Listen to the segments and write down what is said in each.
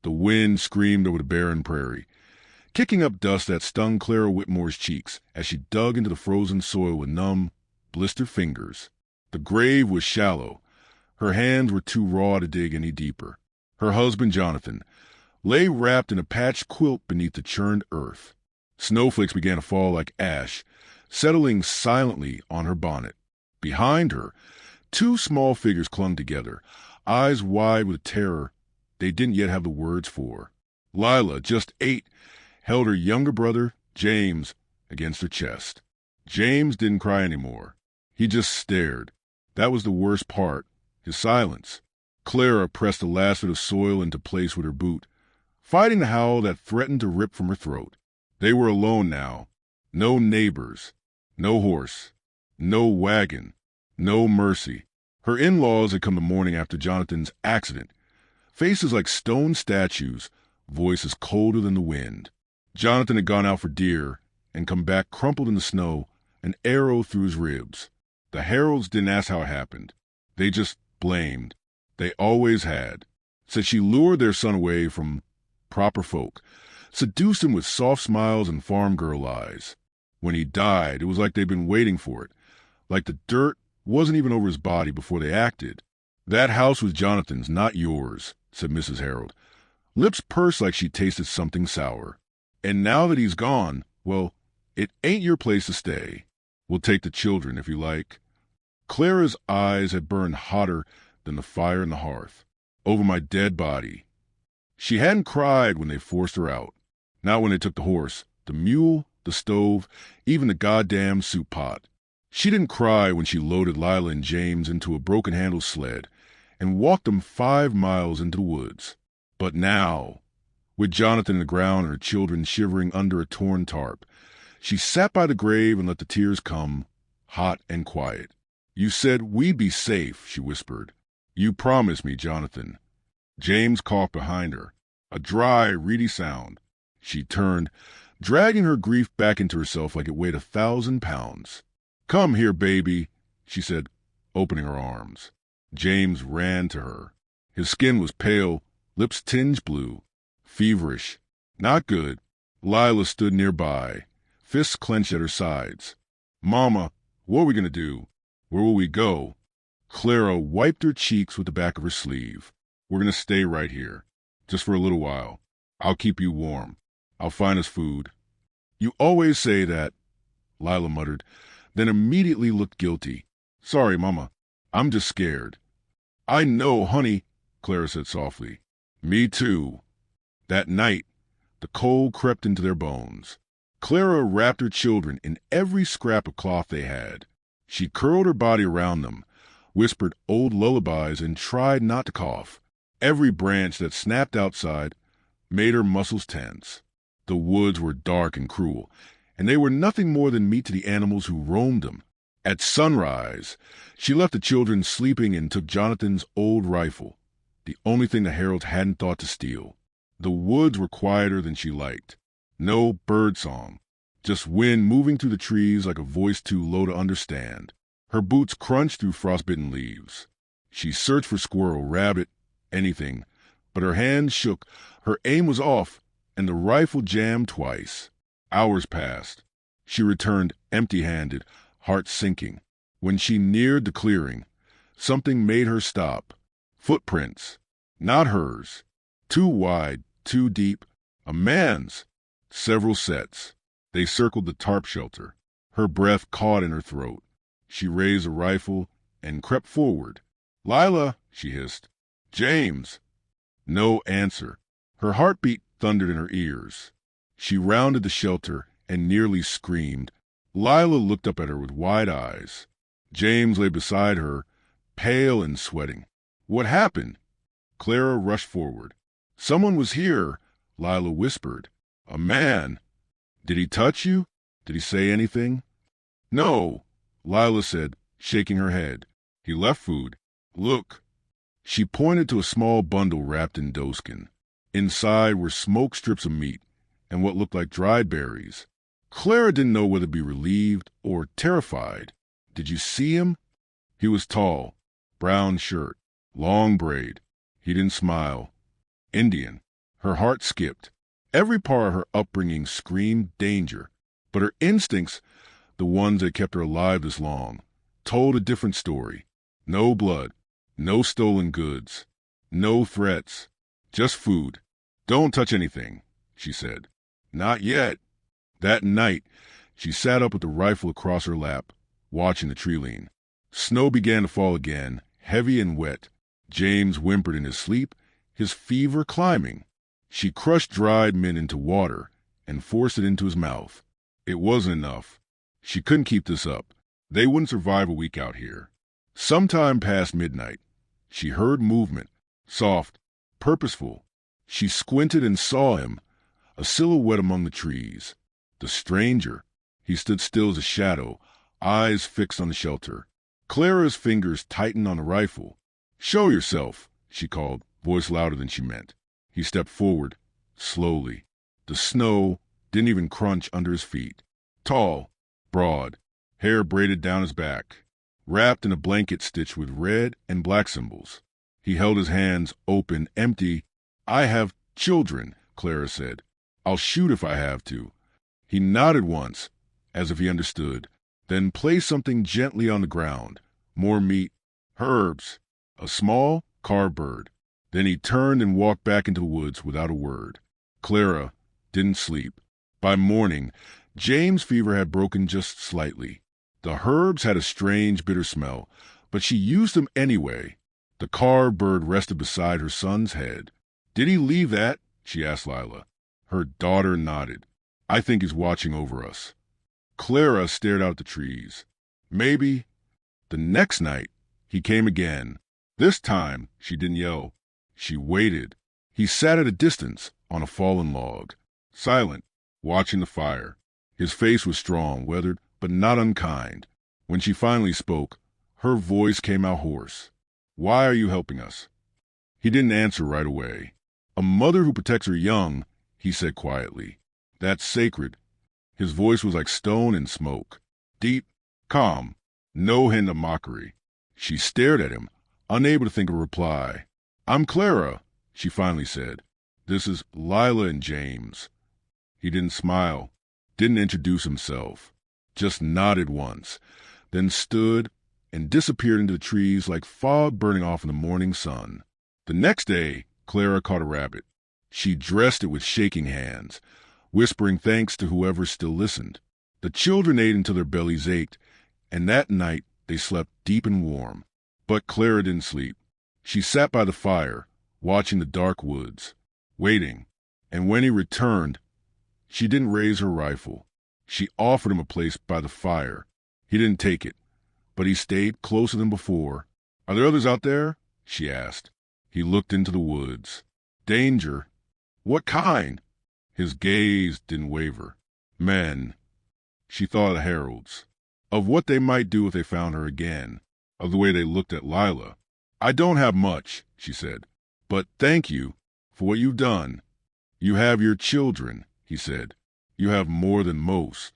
The wind screamed over the barren prairie, kicking up dust that stung Clara Whitmore's cheeks as she dug into the frozen soil with numb, blistered fingers. The grave was shallow. Her hands were too raw to dig any deeper. Her husband, Jonathan, lay wrapped in a patched quilt beneath the churned earth. Snowflakes began to fall like ash, settling silently on her bonnet. Behind her, two small figures clung together, eyes wide with terror they didn't yet have the words for. Lila, just 8, held her younger brother, James, against her chest. James didn't cry anymore. He just stared. That was the worst part, his silence. Clara pressed the last bit of soil into place with her boot, fighting the howl that threatened to rip from her throat. They were alone now. No neighbors, no horse, no wagon, no mercy. Her in-laws had come the morning after Jonathan's accident, faces like stone statues, voices colder than the wind. Jonathan had gone out for deer and come back crumpled in the snow, an arrow through his ribs. The heralds didn't ask how it happened. They just blamed. They always had. Said she lured their son away from proper folk, seduced him with soft smiles and farm girl eyes. When he died, it was like they'd been waiting for it, like the dirt wasn't even over his body before they acted. That house was Jonathan's, not yours, said Mrs. Harold, lips pursed like she tasted something sour. And now that he's gone, well, it ain't your place to stay. We'll take the children, if you like. Clara's eyes had burned hotter than the fire in the hearth. Over my dead body. She hadn't cried when they forced her out. Not when they took the horse, the mule, the stove, even the goddamn soup pot. She didn't cry when she loaded Lila and James into a broken-handled sled and walked them 5 miles into the woods. But now, with Jonathan in the ground and her children shivering under a torn tarp, she sat by the grave and let the tears come, hot and quiet. You said we'd be safe, she whispered. You promised me, Jonathan. James coughed behind her, a dry, reedy sound. She turned, dragging her grief back into herself like it weighed 1,000 pounds. Come here, baby, she said, opening her arms. James ran to her. His skin was pale, lips tinged blue, feverish. Not good. Lila stood nearby, fists clenched at her sides. Mama, what are we going to do? Where will we go? Clara wiped her cheeks with the back of her sleeve. We're going to stay right here, just for a little while. I'll keep you warm. I'll find us food. You always say that, Lila muttered, then immediately looked guilty. Sorry, Mama. I'm just scared. I know, honey, Clara said softly. Me too. That night, the cold crept into their bones. Clara wrapped her children in every scrap of cloth they had. She curled her body around them, whispered old lullabies, and tried not to cough. Every branch that snapped outside made her muscles tense. The woods were dark and cruel, and they were nothing more than meat to the animals who roamed them. At sunrise, she left the children sleeping and took Jonathan's old rifle, the only thing the Heralds hadn't thought to steal. The woods were quieter than she liked. No bird song, just wind moving through the trees like a voice too low to understand. Her boots crunched through frostbitten leaves. She searched for squirrel, rabbit, anything, but her hands shook, her aim was off, and the rifle jammed twice. Hours passed. She returned empty-handed, heart sinking. When she neared the clearing, something made her stop. Footprints. Not hers. Too wide, too deep. A man's. Several sets. They circled the tarp shelter. Her breath caught in her throat. She raised a rifle and crept forward. Lila, she hissed. James. No answer. Her heartbeat thundered in her ears. She rounded the shelter and nearly screamed. Lila looked up at her with wide eyes. James lay beside her, pale and sweating. What happened? Clara rushed forward. Someone was here, Lila whispered. A man. Did he touch you? Did he say anything? No, Lila said, shaking her head. He left food. Look. She pointed to a small bundle wrapped in doeskin. Inside were smoked strips of meat and what looked like dried berries. Clara didn't know whether to be relieved or terrified. Did you see him? He was tall, brown shirt, long braid. He didn't smile. Indian. Her heart skipped. Every part of her upbringing screamed danger, but her instincts, the ones that kept her alive this long, told a different story. No blood, no stolen goods, no threats, just food. "Don't touch anything," she said. "Not yet." That night, she sat up with the rifle across her lap, watching the tree lean. Snow began to fall again, heavy and wet. James whimpered in his sleep, his fever climbing. She crushed dried mint into water and forced it into his mouth. It wasn't enough. She couldn't keep this up. They wouldn't survive a week out here. Sometime past midnight, she heard movement, soft, purposeful. She squinted and saw him, a silhouette among the trees. The stranger. He stood still as a shadow, eyes fixed on the shelter. Clara's fingers tightened on the rifle. "Show yourself," she called, voice louder than she meant. He stepped forward, slowly. The snow didn't even crunch under his feet. Tall, broad, hair braided down his back, wrapped in a blanket stitched with red and black symbols. He held his hands open, empty. "I have children," Clara said. "I'll shoot if I have to." He nodded once, as if he understood, then placed something gently on the ground. More meat, herbs, a small carved bird. Then he turned and walked back into the woods without a word. Clara didn't sleep. By morning, James' fever had broken just slightly. The herbs had a strange, bitter smell, but she used them anyway. The carved bird rested beside her son's head. "Did he leave that?" she asked Lila. Her daughter nodded. "I think he's watching over us." Clara stared out at the trees. Maybe. The next night, he came again. This time, she didn't yell. She waited. He sat at a distance on a fallen log, silent, watching the fire. His face was strong, weathered, but not unkind. When she finally spoke, her voice came out hoarse. "Why are you helping us?" He didn't answer right away. "A mother who protects her young," he said quietly. "That's sacred." His voice was like stone and smoke. Deep, calm, no hint of mockery. She stared at him, unable to think of a reply. "I'm Clara," she finally said. "This is Lila and James." He didn't smile, didn't introduce himself, just nodded once, then stood and disappeared into the trees like fog burning off in the morning sun. The next day, Clara caught a rabbit. She dressed it with shaking hands, whispering thanks to whoever still listened. The children ate until their bellies ached, and that night they slept deep and warm. But Clara didn't sleep. She sat by the fire, watching the dark woods, waiting, and when he returned, she didn't raise her rifle. She offered him a place by the fire. He didn't take it, but he stayed closer than before. "Are there others out there?" she asked. He looked into the woods. "Danger? What kind?" His gaze didn't waver. "Men." She thought of the heralds, of what they might do if they found her again, of the way they looked at Lila. "I don't have much," she said, "but thank you for what you've done." "You have your children," he said. "You have more than most."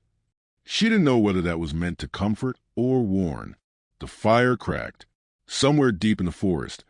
She didn't know whether that was meant to comfort or warn. The fire cracked. Somewhere deep in the forest,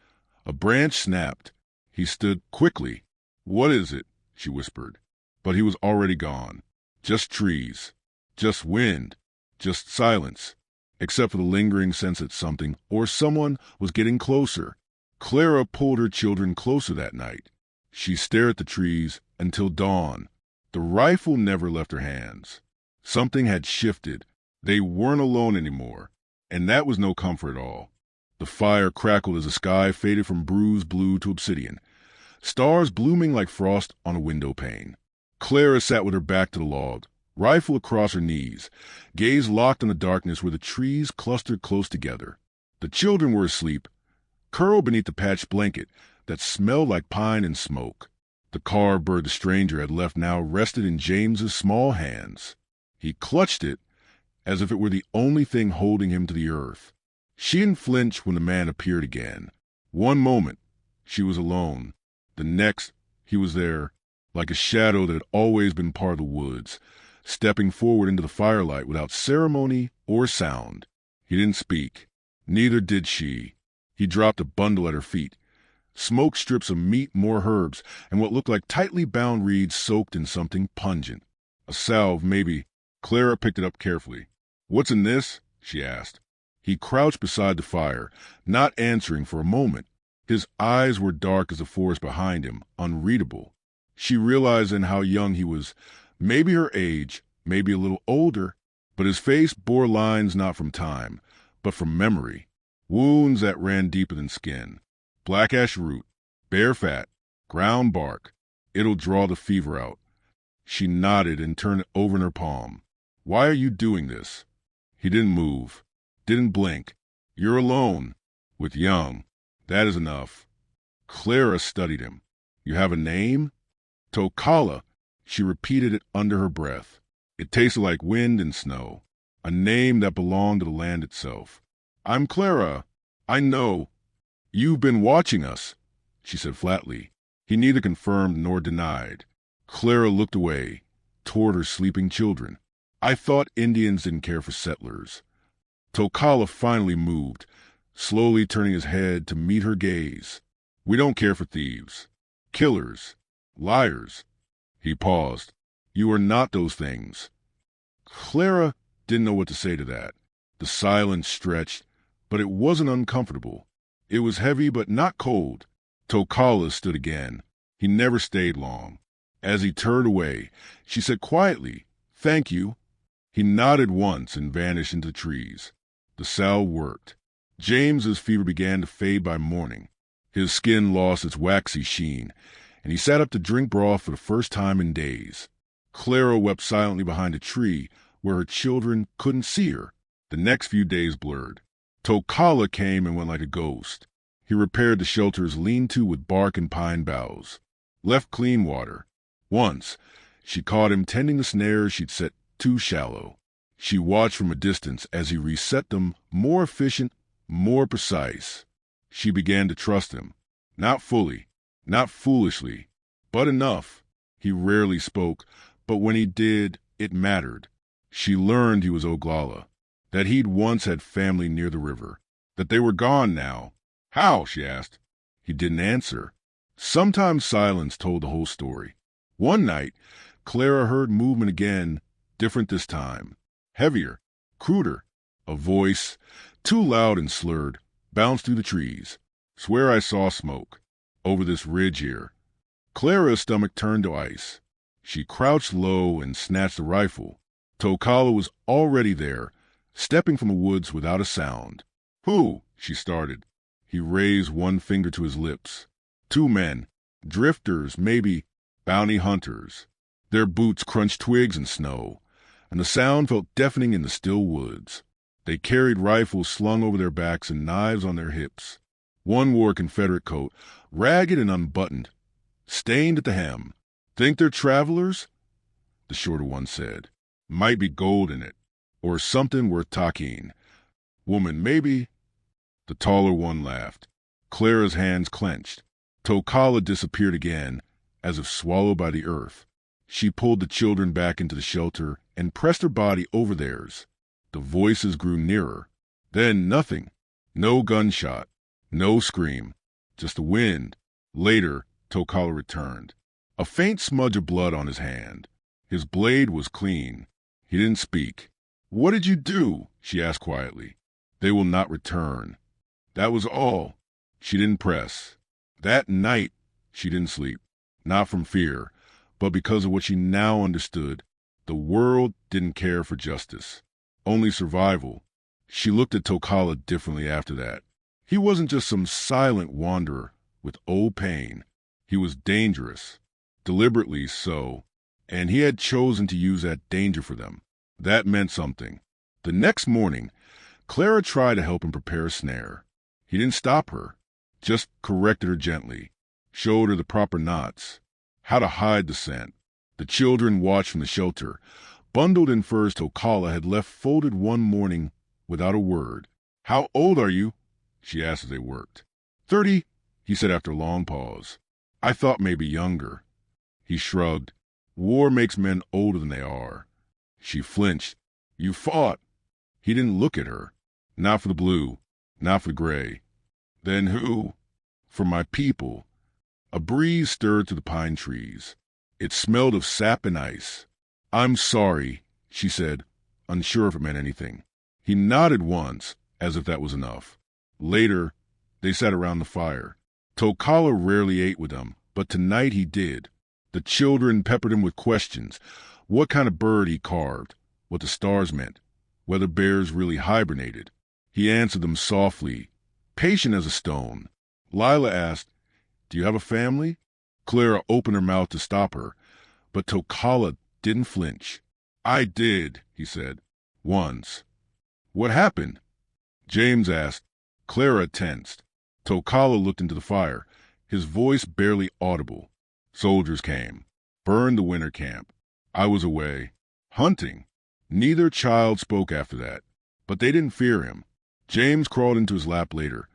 a branch snapped. He stood quickly. "What is it?" she whispered. But he was already gone. Just trees. Just wind. Just silence. Except for the lingering sense that something or someone was getting closer. Clara pulled her children closer that night. She stared at the trees until dawn. The rifle never left her hands. Something had shifted. They weren't alone anymore, and that was no comfort at all. The fire crackled as the sky faded from bruised blue to obsidian, stars blooming like frost on a window pane. Clara sat with her back to the log, rifle across her knees, gaze locked on the darkness where the trees clustered close together. The children were asleep, curled beneath the patched blanket that smelled like pine and smoke. The carved bird the stranger had left now rested in James's small hands. He clutched it as if it were the only thing holding him to the earth. She didn't flinch when the man appeared again. One moment, she was alone. The next, he was there, like a shadow that had always been part of the woods, stepping forward into the firelight without ceremony or sound. He didn't speak. Neither did she. He dropped a bundle at her feet, Smoked strips of meat, more herbs, and what looked like tightly bound reeds soaked in something pungent. A salve, maybe. Clara picked it up carefully. "What's in this?" she asked. He crouched beside the fire, not answering for a moment. His eyes were dark as the forest behind him, unreadable. She realized then how young he was, maybe her age, maybe a little older, but his face bore lines not from time, but from memory, wounds that ran deeper than skin. Black ash root, bare fat, ground bark. It'll draw the fever out. She nodded and turned it over in her palm. "Why are you doing this?" He didn't move, didn't blink. "You're alone, with Young. That is enough." Clara studied him. "You have a name?" "Tokala." She repeated it under her breath. It tasted like wind and snow, a name that belonged to the land itself. "I'm Clara. I know. You've been watching us," she said flatly. He neither confirmed nor denied. Clara looked away, toward her sleeping children. "I thought Indians didn't care for settlers." Tokala finally moved, slowly turning his head to meet her gaze. "We don't care for thieves, killers, liars." He paused. "You are not those things." Clara didn't know what to say to that. The silence stretched, but it wasn't uncomfortable. It was heavy but not cold. Tokala stood again. He never stayed long. As he turned away, she said quietly, "Thank you." He nodded once and vanished into the trees. The salve worked. James's fever began to fade by morning. His skin lost its waxy sheen, and he sat up to drink broth for the first time in days. Clara wept silently behind a tree where her children couldn't see her. The next few days blurred. Tokala came and went like a ghost. He repaired the shelter's lean-to with bark and pine boughs. Left clean water. Once, she caught him tending the snares she'd set too shallow. She watched from a distance as he reset them, more efficient, more precise. She began to trust him. Not fully, not foolishly, but enough. He rarely spoke, but when he did, it mattered. She learned he was Oglala, that he'd once had family near the river, that they were gone now. "How?" she asked. He didn't answer. Sometimes silence told the whole story. One night, Clara heard movement again, different this time. Heavier, cruder. A voice, too loud and slurred, bounced through the trees. "Swear I saw smoke. Over this ridge here." Clara's stomach turned to ice. She crouched low and snatched the rifle. Tokala was already there, stepping from the woods without a sound. "Who?" she started. He raised one finger to his lips. "Two men. Drifters, maybe. Bounty hunters." Their boots crunched twigs and snow, and the sound felt deafening in the still woods. They carried rifles slung over their backs and knives on their hips. One wore a Confederate coat, ragged and unbuttoned, stained at the hem. "Think they're travelers?" the shorter one said. "Might be gold in it, or something worth talking. Woman, maybe." The taller one laughed. Clara's hands clenched. Tokala disappeared again, as if swallowed by the earth. She pulled the children back into the shelter and pressed her body over theirs. The voices grew nearer. Then nothing. No gunshot. No scream. Just the wind. Later, Tokala returned. A faint smudge of blood on his hand. His blade was clean. He didn't speak. "What did you do?" she asked quietly. "They will not return." That was all. She didn't press. That night, she didn't sleep. Not from fear, but because of what she now understood. The world didn't care for justice. Only survival. She looked at Tokala differently after that. He wasn't just some silent wanderer with old pain. He was dangerous. Deliberately so. And he had chosen to use that danger for them. That meant something. The next morning, Clara tried to help him prepare a snare. He didn't stop her, just corrected her gently, showed her the proper knots, how to hide the scent. The children watched from the shelter, bundled in furs Tokala had left folded one morning without a word. "How old are you?" she asked as they worked. 30, he said after a long pause. "I thought maybe younger." He shrugged. "War makes men older than they are." She flinched. "You fought." He didn't look at her. Not for the blue. Not for the gray. "Then who?" For my people. A breeze stirred through the pine trees. It smelled of sap and ice. I'm sorry, she said, unsure if it meant anything. He nodded once, as if that was enough. Later, they sat around the fire. Tokala rarely ate with them, but tonight he did. The children peppered him with questions. What kind of bird he carved, what the stars meant, whether bears really hibernated. He answered them softly, patient as a stone. Lila asked, "Do you have a family?" Clara opened her mouth to stop her, but Tokala didn't flinch. "I did," he said. "Once." "What happened?" James asked. Clara tensed. Tokala looked into the fire, his voice barely audible. "Soldiers came. Burned the winter camp. I was away. Hunting." Neither child spoke after that, but they didn't fear him. James crawled into his lap later,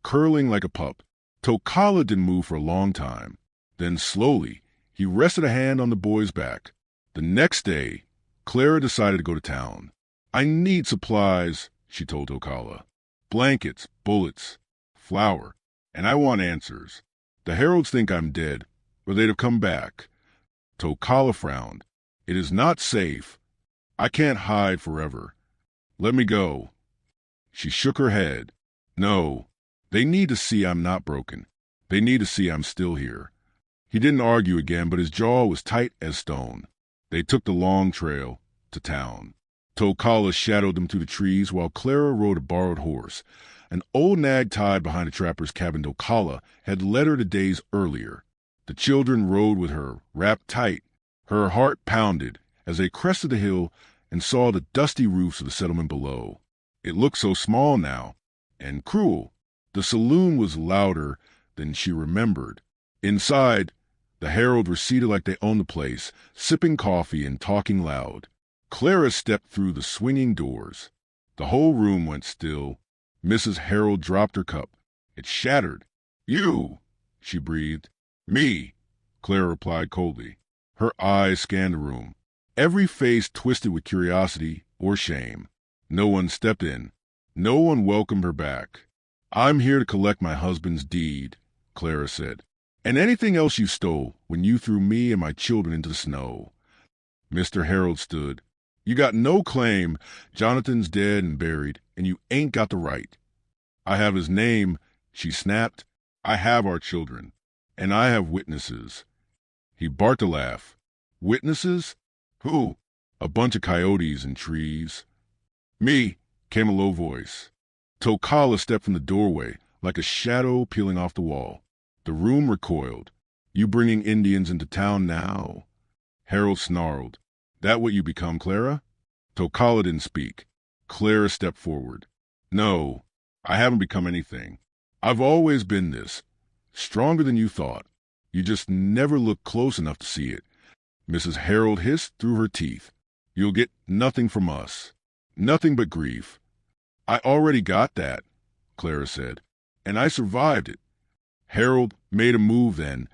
curling like a pup. Tokala didn't move for a long time. Then slowly, he rested a hand on the boy's back. The next day, Clara decided to go to town. "I need supplies," she told Tokala. "Blankets, bullets, flour, and I want answers. The heralds think I'm dead, or they'd have come back." Tokala frowned. "It is not safe. I can't hide forever. Let me go." She shook her head. "No, they need to see I'm not broken. They need to see I'm still here." He didn't argue again, but his jaw was tight as stone. They took the long trail to town. Tokala shadowed them through the trees while Clara rode a borrowed horse. An old nag tied behind a trapper's cabin Tokala had led her to days earlier. The children rode with her, wrapped tight. Her heart pounded as they crested the hill and saw the dusty roofs of the settlement below. It looked so small now, and cruel. The saloon was louder than she remembered. Inside, the heralds were seated like they owned the place, sipping coffee and talking loud. Clara stepped through the swinging doors. The whole room went still. Mrs. Harold dropped her cup. It shattered. "You!" she breathed. "Me," Clara replied coldly. Her eyes scanned the room. Every face twisted with curiosity or shame. No one stepped in. No one welcomed her back. "I'm here to collect my husband's deed," Clara said, "and anything else you stole when you threw me and my children into the snow." Mr. Harold stood. "You got no claim. Jonathan's dead and buried, and you ain't got the right." "I have his name," she snapped. "I have our children, and I have witnesses." He barked a laugh. "Witnesses? Who?" "A bunch of coyotes and trees." "Me," came a low voice. Tokala stepped from the doorway, like a shadow peeling off the wall. The room recoiled. "You bringing Indians into town now?" Harold snarled. "That what you become, Clara?" Tokala didn't speak. Clara stepped forward. "No, I haven't become anything. I've always been this, stronger than you thought. You just never looked close enough to see it." Mrs. Harold hissed through her teeth. "You'll get nothing from us. Nothing but grief." "I already got that," Clara said, "and I survived it." Harold made a move then,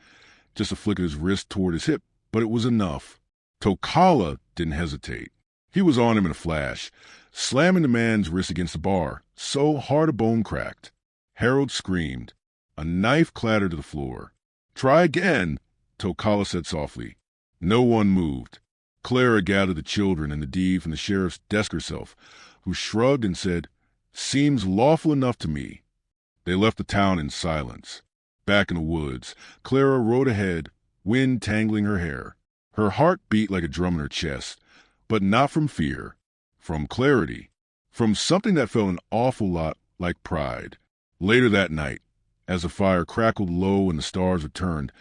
just a flick of his wrist toward his hip, but it was enough. Tokala didn't hesitate. He was on him in a flash, slamming the man's wrist against the bar, so hard a bone cracked. Harold screamed. A knife clattered to the floor. "Try again," Tokala said softly. No one moved. Clara gathered the children and the deed from the sheriff's desk herself, who shrugged and said, "Seems lawful enough to me." They left the town in silence. Back in the woods, Clara rode ahead, wind tangling her hair. Her heart beat like a drum in her chest, but not from fear, from clarity, from something that felt an awful lot like pride. Later that night, as the fire crackled low and the stars returned,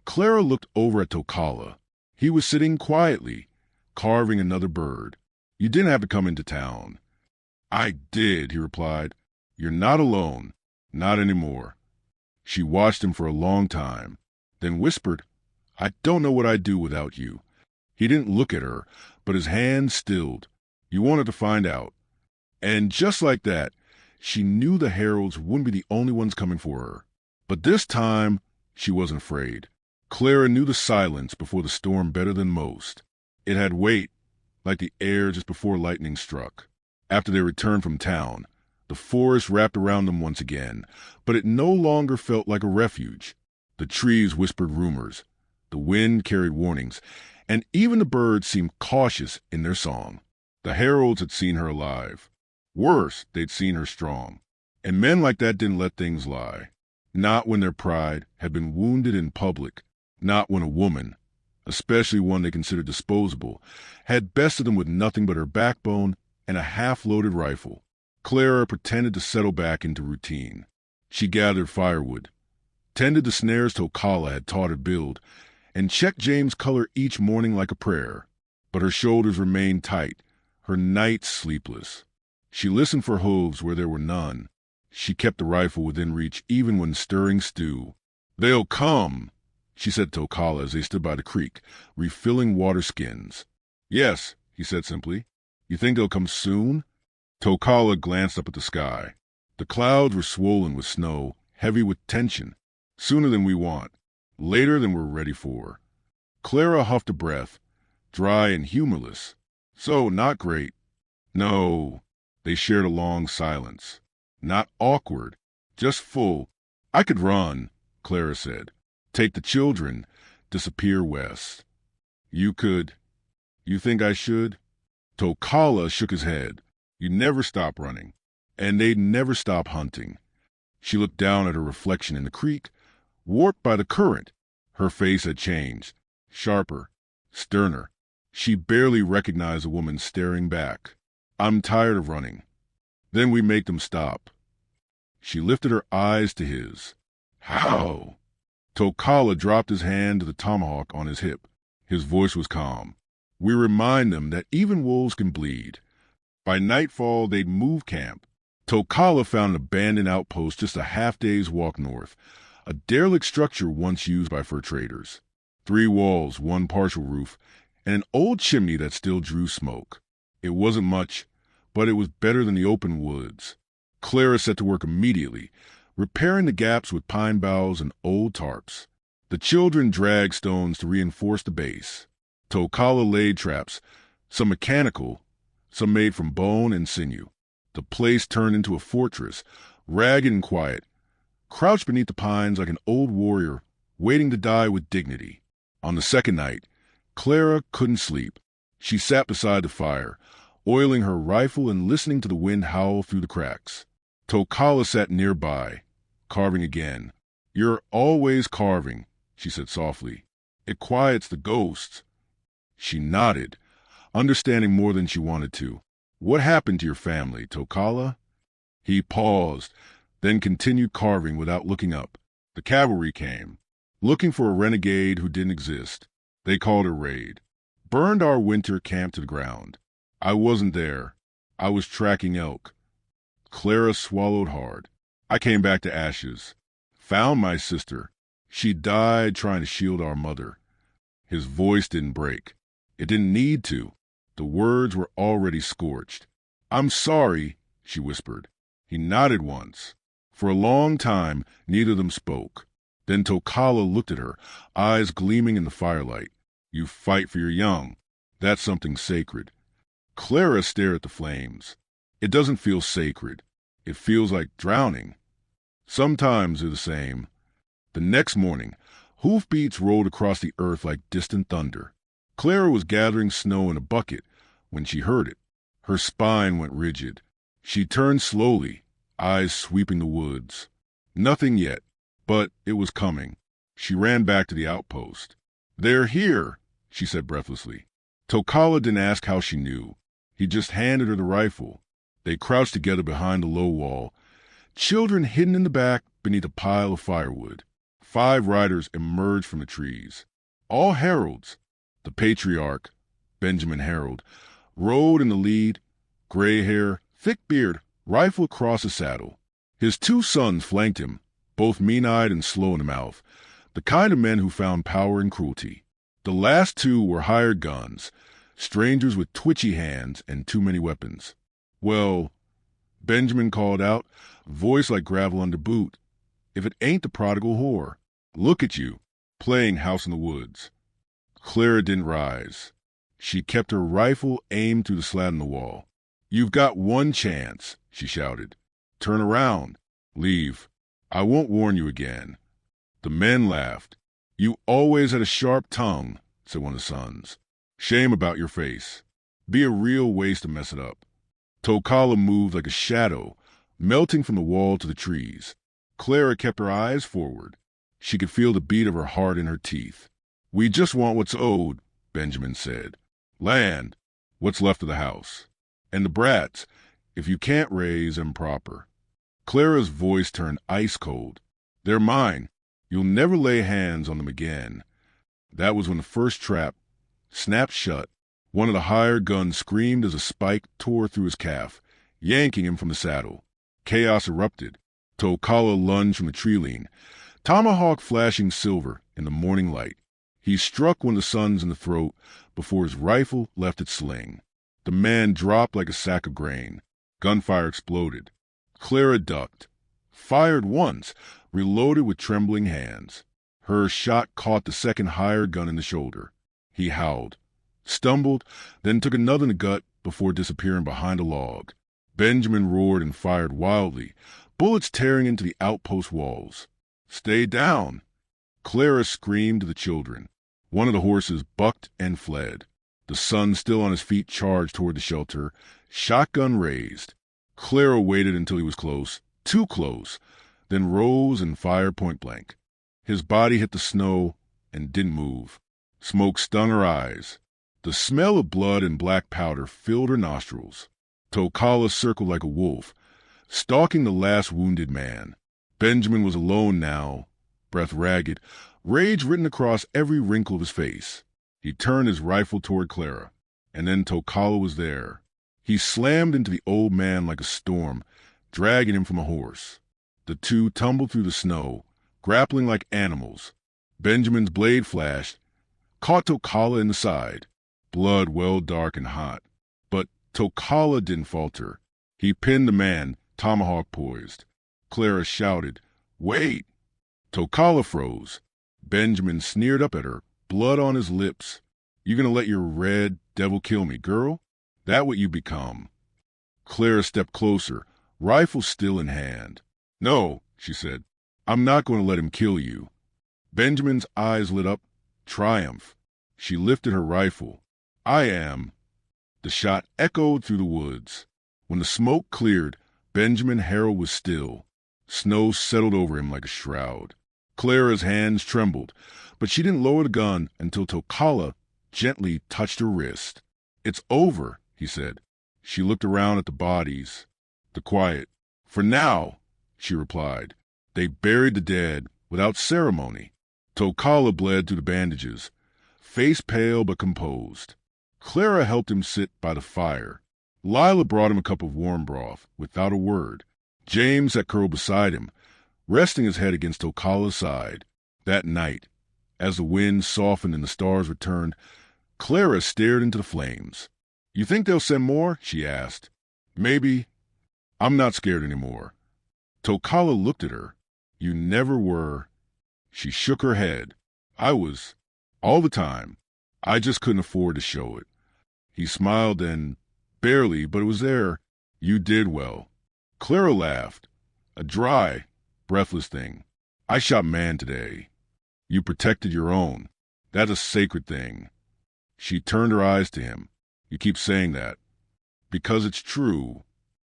Clara looked over at Tokala. He was sitting quietly, carving another bird. "You didn't have to come into town." "I did," he replied. "You're not alone. Not anymore." She watched him for a long time, then whispered, "I don't know what I'd do without you." He didn't look at her, but his hand stilled. "You wanted to find out." And just like that, she knew the heralds wouldn't be the only ones coming for her. But this time, she wasn't afraid. Clara knew the silence before the storm better than most. It had weight, like the air just before lightning struck. After they returned from town, The forest wrapped around them once again, but it no longer felt like a refuge. The trees whispered rumors, the wind carried warnings, and even the birds seemed cautious in their song. The heralds had seen her alive. Worse, they'd seen her strong. And men like that didn't let things lie. Not when their pride had been wounded in public. Not when a woman, especially one they considered disposable, had bested them with nothing but her backbone and a half-loaded rifle. Clara pretended to settle back into routine. She gathered firewood, tended the snares Tokala had taught her build, and checked James' color each morning like a prayer. But her shoulders remained tight, her nights sleepless. She listened for hooves where there were none. She kept the rifle within reach even when stirring stew. "They'll come," she said to Tokala as they stood by the creek, refilling water skins. "Yes," he said simply. "You think they'll come soon?" Tokala glanced up at the sky. The clouds were swollen with snow, heavy with tension. "Sooner than we want. Later than we're ready for." Clara huffed a breath, dry and humorless. "So, not great." "No." They shared a long silence. Not awkward, just full. "I could run," Clara said. "Take the children, disappear west." "You could. You think I should?" Tokala shook his head. "You never stop running, and they'd never stop hunting." She looked down at her reflection in the creek, warped by the current. Her face had changed, sharper, sterner. She barely recognized the woman staring back. "I'm tired of running. Then we make them stop." She lifted her eyes to his. "How?" Tokala dropped his hand to the tomahawk on his hip. His voice was calm. "We remind them that even wolves can bleed." By nightfall, they'd move camp. Tokala found an abandoned outpost just a half-day's walk north, a derelict structure once used by fur traders. 3 walls, 1 partial roof, and an old chimney that still drew smoke. It wasn't much, but it was better than the open woods. Clara set to work immediately, repairing the gaps with pine boughs and old tarps. The children dragged stones to reinforce the base. Tokala laid traps, some mechanical, some made from bone and sinew. The place turned into a fortress, ragged and quiet, crouched beneath the pines like an old warrior waiting to die with dignity. On the second night, Clara couldn't sleep. She sat beside the fire, oiling her rifle and listening to the wind howl through the cracks. Tokala sat nearby, carving again. "You're always carving," she said softly. "It quiets the ghosts." She nodded, understanding more than she wanted to. "What happened to your family, Tokala?" He paused, then continued carving without looking up. "The cavalry came, looking for a renegade who didn't exist. They called a raid. Burned our winter camp to the ground. I wasn't there. I was tracking elk." Clara swallowed hard. "I came back to ashes. Found my sister. She died trying to shield our mother." His voice didn't break. It didn't need to. The words were already scorched. "I'm sorry," she whispered. He nodded once. For a long time, neither of them spoke. Then Tokala looked at her, eyes gleaming in the firelight. "You fight for your young. That's something sacred." Clara stared at the flames. "It doesn't feel sacred. It feels like drowning." "Sometimes they're the same." The next morning, hoofbeats rolled across the earth like distant thunder. Clara was gathering snow in a bucket when she heard it. Her spine went rigid. She turned slowly, eyes sweeping the woods. Nothing yet, but it was coming. She ran back to the outpost. "They're here," she said breathlessly. Tokala didn't ask how she knew. He just handed her the rifle. They crouched together behind the low wall, children hidden in the back beneath a pile of firewood. 5 riders emerged from the trees. All heralds. The patriarch, Benjamin Harold, rode in the lead, gray hair, thick beard, rifle across his saddle. His 2 sons flanked him, both mean-eyed and slow in the mouth, the kind of men who found power in cruelty. The last 2 were hired guns, strangers with twitchy hands and too many weapons. "Well," Benjamin called out, voice like gravel under boot, "if it ain't the prodigal whore. Look at you, playing house in the woods." Clara didn't rise. She kept her rifle aimed through the slat in the wall. "You've got one chance," she shouted. Turn around. Leave. I won't warn you again. The men laughed. You always had a sharp tongue, said one of the sons. Shame about your face. Be a real waste to mess it up. Tokala moved like a shadow, melting from the wall to the trees. Clara kept her eyes forward. She could feel the beat of her heart in her teeth. We just want what's owed, Benjamin said. Land, what's left of the house. And the brats, if you can't raise them proper. Clara's voice turned ice cold. They're mine. You'll never lay hands on them again. That was when the first trap snapped shut. One of the hired guns screamed as a spike tore through his calf, yanking him from the saddle. Chaos erupted. Tokala lunged from the tree lean, tomahawk flashing silver in the morning light. He struck one of the sons in the throat before his rifle left its sling. The man dropped like a sack of grain. Gunfire exploded. Clara ducked, fired once, reloaded with trembling hands. Her shot caught the second hired gun in the shoulder. He howled, stumbled, then took another in the gut before disappearing behind a log. Benjamin roared and fired wildly, bullets tearing into the outpost walls. Stay down! Clara screamed to the children. One of the horses bucked and fled. The son, still on his feet, charged toward the shelter, shotgun raised. Clara waited until he was close, too close, then rose and fired point blank. His body hit the snow and didn't move. Smoke stung her eyes. The smell of blood and black powder filled her nostrils. Tokala circled like a wolf, stalking the last wounded man. Benjamin was alone now, breath ragged, rage written across every wrinkle of his face. He turned his rifle toward Clara, and then Tokala was there. He slammed into the old man like a storm, dragging him from a horse. The two tumbled through the snow, grappling like animals. Benjamin's blade flashed, caught Tokala in the side. Blood welled dark and hot. But Tokala didn't falter. He pinned the man, tomahawk poised. Clara shouted, "Wait!" Tokala froze. Benjamin sneered up at her, blood on his lips. "You gonna let your red devil kill me, girl? That what you become?" Clara stepped closer, rifle still in hand. "No," she said. "I'm not going to let him kill you." Benjamin's eyes lit up. Triumph. She lifted her rifle. "I am." The shot echoed through the woods. When the smoke cleared, Benjamin Harrell was still. Snow settled over him like a shroud. Clara's hands trembled, but she didn't lower the gun until Tokala gently touched her wrist. "It's over," he said. She looked around at the bodies, the quiet. "For now," she replied. They buried the dead without ceremony. Tokala bled through the bandages, face pale but composed. Clara helped him sit by the fire. Lila brought him a cup of warm broth without a word. James sat curled beside him, resting his head against Tokala's side. That night, as the wind softened and the stars returned, Clara stared into the flames. "You think they'll send more?" she asked. "Maybe. I'm not scared anymore." Tokala looked at her. "You never were." She shook her head. "I was. All the time. I just couldn't afford to show it." He smiled and, barely, but it was there. "You did well." Clara laughed. "A dry, breathless thing. I shot man today." "You protected your own. That's a sacred thing." She turned her eyes to him. "You keep saying that." "Because it's true."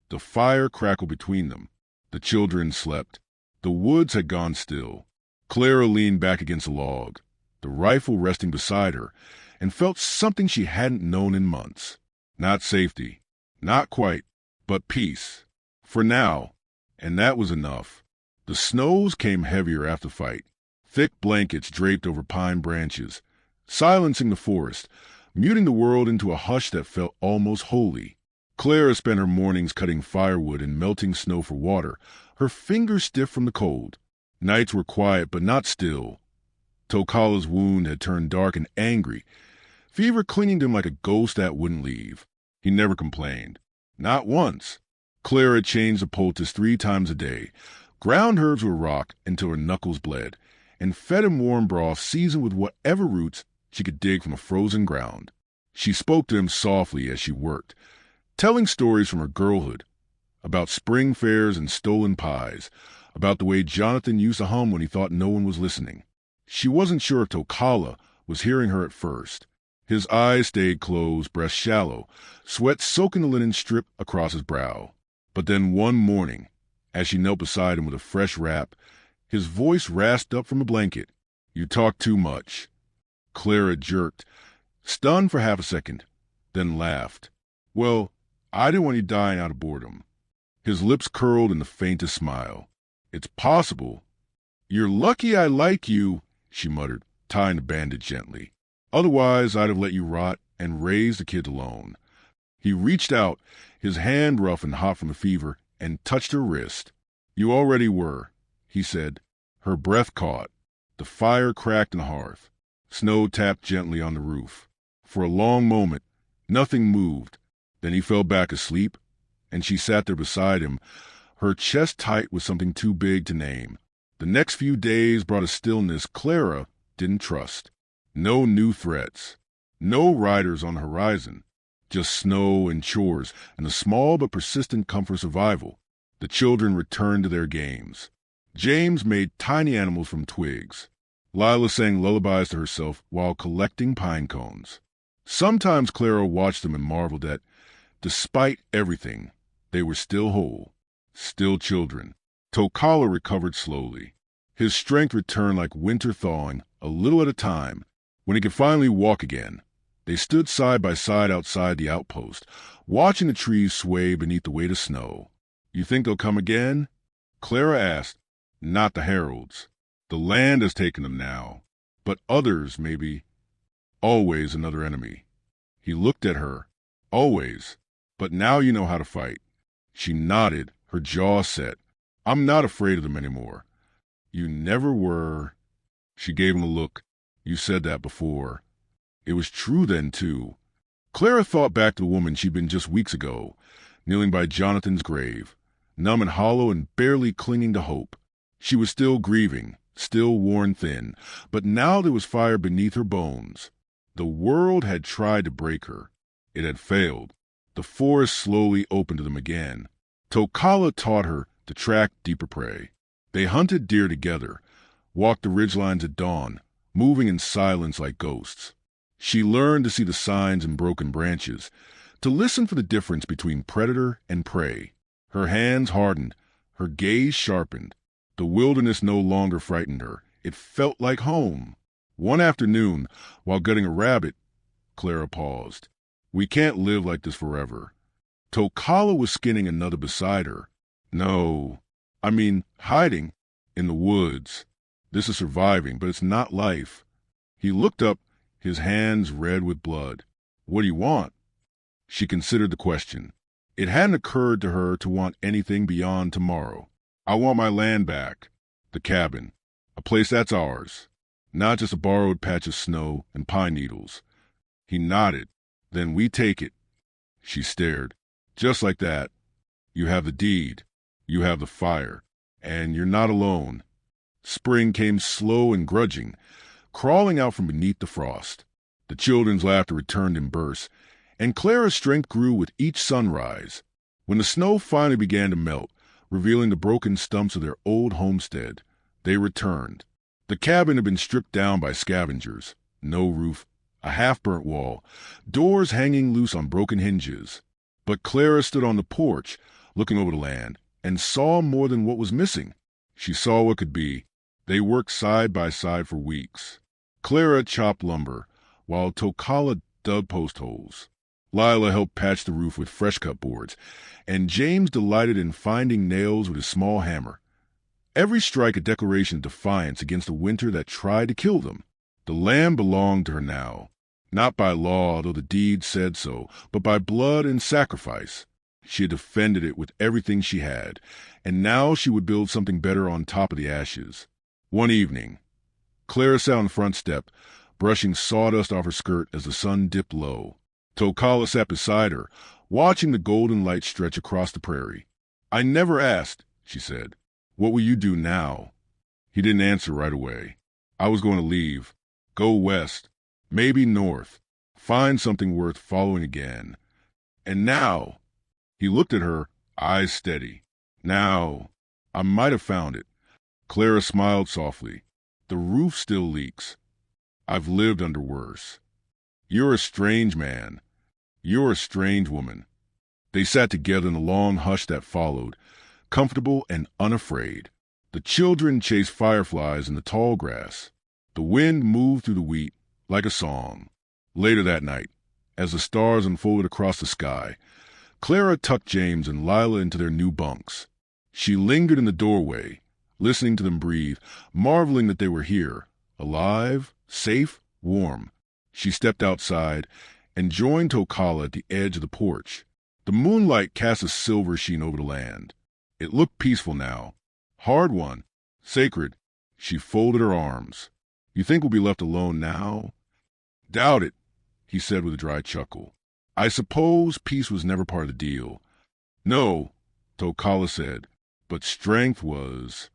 The fire crackled between them. The children slept. The woods had gone still. Clara leaned back against a log, the rifle resting beside her, and felt something she hadn't known in months. Not safety. Not quite. But peace. For now. And that was enough. The snows came heavier after the fight. Thick blankets draped over pine branches, silencing the forest, muting the world into a hush that felt almost holy. Clara spent her mornings cutting firewood and melting snow for water, her fingers stiff from the cold. Nights were quiet but not still. Tokala's wound had turned dark and angry, fever clinging to him like a ghost that wouldn't leave. He never complained. Not once. Clara changed the poultice 3 times a day, ground herbs with rock until her knuckles bled, and fed him warm broth seasoned with whatever roots she could dig from the frozen ground. She spoke to him softly as she worked, telling stories from her girlhood, about spring fairs and stolen pies, about the way Jonathan used to hum when he thought no one was listening. She wasn't sure if Tokala was hearing her at first. His eyes stayed closed, breast shallow, sweat soaking the linen strip across his brow. But then one morning, as she knelt beside him with a fresh wrap, his voice rasped up from a blanket. "You talk too much." Clara jerked, stunned for half a second, then laughed. "Well, I didn't want you dying out of boredom." His lips curled in the faintest smile. "It's possible." "You're lucky I like you," she muttered, tying the bandage gently. "Otherwise, I'd have let you rot and raise the kid alone." He reached out, his hand rough and hot from the fever, and touched her wrist. "You already were," he said. Her breath caught. The fire cracked in the hearth. Snow tapped gently on the roof. For a long moment, nothing moved. Then he fell back asleep, and she sat there beside him, her chest tight with something too big to name. The next few days brought a stillness Clara didn't trust. No new threats. No riders on the horizon. Just snow and chores and the small but persistent comfort of survival. The children returned to their games. James made tiny animals from twigs. Lila sang lullabies to herself while collecting pine cones. Sometimes Clara watched them and marveled that, despite everything, they were still whole, still children. Tokala recovered slowly. His strength returned like winter thawing, a little at a time. When he could finally walk again, they stood side by side outside the outpost, watching the trees sway beneath the weight of snow. "You think they'll come again?" Clara asked. "Not the heralds. The land has taken them now. But others, maybe. Always another enemy." He looked at her. "Always. But now you know how to fight." She nodded, her jaw set. "I'm not afraid of them anymore." "You never were." She gave him a look. "You said that before." It was true then, too. Clara thought back to the woman she'd been just weeks ago, kneeling by Jonathan's grave, numb and hollow and barely clinging to hope. She was still grieving, still worn thin, but now there was fire beneath her bones. The world had tried to break her. It had failed. The forest slowly opened to them again. Tokala taught her to track deeper prey. They hunted deer together, walked the ridgelines at dawn, moving in silence like ghosts. She learned to see the signs in broken branches, to listen for the difference between predator and prey. Her hands hardened, her gaze sharpened. The wilderness no longer frightened her. It felt like home. One afternoon, while gutting a rabbit, Clara paused. "We can't live like this forever." Tokala was skinning another beside her. "No, I mean hiding in the woods. This is surviving, but it's not life." He looked up, his hands red with blood. "What do you want?" She considered the question. It hadn't occurred to her to want anything beyond tomorrow. "I want my land back. The cabin. A place that's ours. Not just a borrowed patch of snow and pine needles." He nodded. "Then we take it." She stared. "Just like that. You have the deed. You have the fire. And you're not alone." Spring came slow and grudging, crawling out from beneath the frost. The children's laughter returned in bursts, and Clara's strength grew with each sunrise. When the snow finally began to melt, revealing the broken stumps of their old homestead, they returned. The cabin had been stripped down by scavengers. No roof, a half-burnt wall, doors hanging loose on broken hinges. But Clara stood on the porch, looking over the land, and saw more than what was missing. She saw what could be. They worked side by side for weeks. Clara chopped lumber, while Tokala dug post holes. Lila helped patch the roof with fresh-cut boards, and James delighted in finding nails with his small hammer. Every strike a declaration of defiance against the winter that tried to kill them. The land belonged to her now, not by law, though the deed said so, but by blood and sacrifice. She had defended it with everything she had, and now she would build something better on top of the ashes. One evening, Clara sat on the front step, brushing sawdust off her skirt as the sun dipped low. Tokala sat beside her, watching the golden light stretch across the prairie. "I never asked," she said. "What will you do now?" He didn't answer right away. "I was going to leave. Go west. Maybe north. Find something worth following again. And now," he looked at her, eyes steady. Now, I might have found it. Clara smiled softly. The roof still leaks. I've lived under worse. You're a strange man. You're a strange woman. They sat together in the long hush that followed, comfortable and unafraid. The children chased fireflies in the tall grass. The wind moved through the wheat like a song. Later that night, as the stars unfolded across the sky, Clara tucked James and Lila into their new bunks. She lingered in the doorway, listening to them breathe, marveling that they were here, alive, safe, warm. She stepped outside and joined Tokala at the edge of the porch. The moonlight cast a silver sheen over the land. It looked peaceful now, hard-won, sacred. She folded her arms. You think we'll be left alone now? Doubt it, he said with a dry chuckle. I suppose peace was never part of the deal. No, Tokala said, but strength was.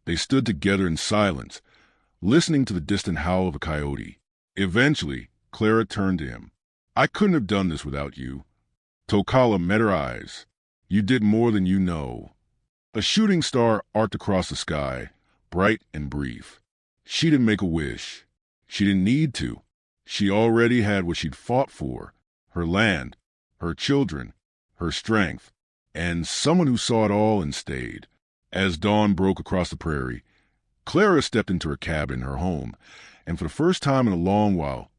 They stood together in silence, listening to the distant howl of a coyote. Eventually, Clara turned to him. I couldn't have done this without you. Tokala met her eyes. You did more than you know. A shooting star arced across the sky, bright and brief. She didn't make a wish. She didn't need to. She already had what she'd fought for, her land, her children, her strength, and someone who saw it all and stayed. As dawn broke across the prairie, Clara stepped into her cabin in her home, and for the first time in a long while,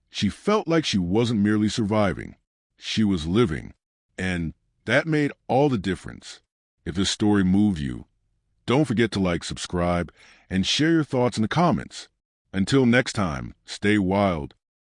she felt like she wasn't merely surviving. She was living, and that made all the difference. If this story moved you, don't forget to like, subscribe, and share your thoughts in the comments. Until next time, stay wild,